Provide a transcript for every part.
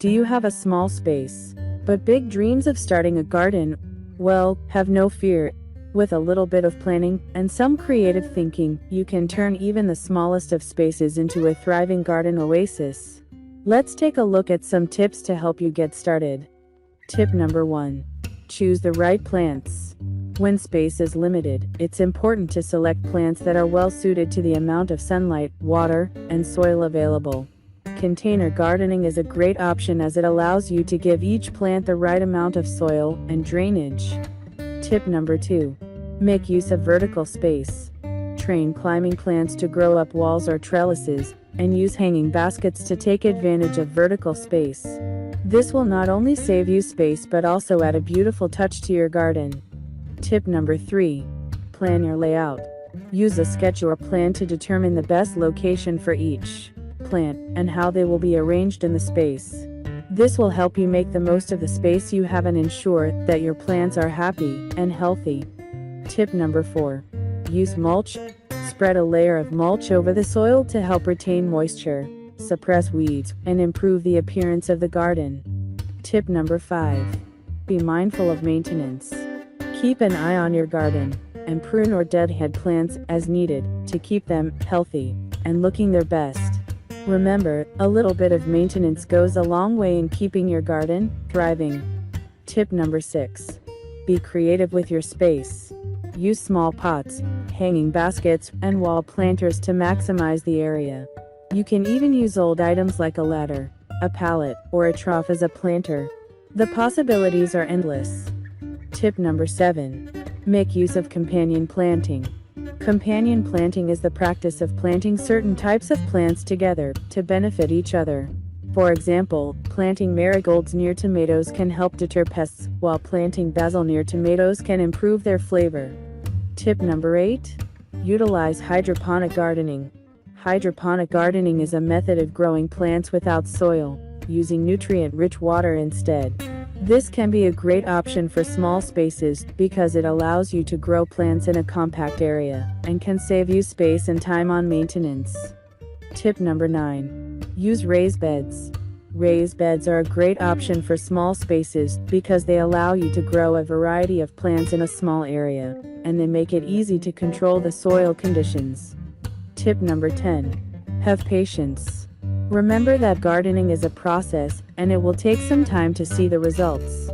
Do you have a small space, but big dreams of starting a garden? Well, have no fear. With a little bit of planning and some creative thinking, you can turn even the smallest of spaces into a thriving garden oasis. Let's take a look at some tips to help you get started. Tip number 1. Choose the right plants. When space is limited, it's important to select plants that are well suited to the amount of sunlight, water, and soil available. Container gardening is a great option as it allows you to give each plant the right amount of soil and drainage. Tip number 2. Make use of vertical space. Train climbing plants to grow up walls or trellises, and use hanging baskets to take advantage of vertical space. This will not only save you space but also add a beautiful touch to your garden. Tip number 3. Plan your layout. Use a sketch or plan to determine the best location for each plant and how they will be arranged in the space. This will help you make the most of the space you have and ensure that your plants are happy and healthy. Tip number 4. Use mulch. Spread a layer of mulch over the soil to help retain moisture, suppress weeds, and improve the appearance of the garden. Tip number 5. Be mindful of maintenance. Keep an eye on your garden and prune or deadhead plants as needed to keep them healthy and looking their best. Remember, a little bit of maintenance goes a long way in keeping your garden thriving. Tip number 6. Be creative with your space. Use small pots, hanging baskets, and wall planters to maximize the area. You can even use old items like a ladder, a pallet, or a trough as a planter. The possibilities are endless. Tip number 7. Make use of companion planting. Companion planting is the practice of planting certain types of plants together to benefit each other. For example, planting marigolds near tomatoes can help deter pests, while planting basil near tomatoes can improve their flavor. Tip number 8. Utilize hydroponic gardening. Hydroponic gardening is a method of growing plants without soil, using nutrient-rich water instead. This can be a great option for small spaces because it allows you to grow plants in a compact area and can save you space and time on maintenance. Tip number 9. Use raised beds. Raised beds are a great option for small spaces because they allow you to grow a variety of plants in a small area, and they make it easy to control the soil conditions. Tip number 10. Have patience. Remember that gardening is a process, and it will take some time to see the results.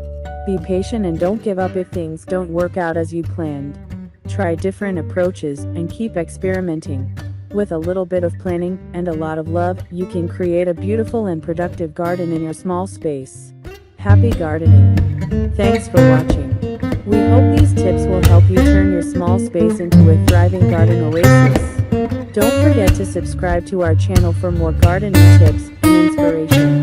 Be patient and don't give up if things don't work out as you planned. Try different approaches and keep experimenting. With a little bit of planning and a lot of love, you can create a beautiful and productive garden in your small space. Happy gardening! Thanks for watching. We hope these tips will help you turn your small space into a thriving garden oasis. Don't forget to subscribe to our channel for more gardening tips and inspiration.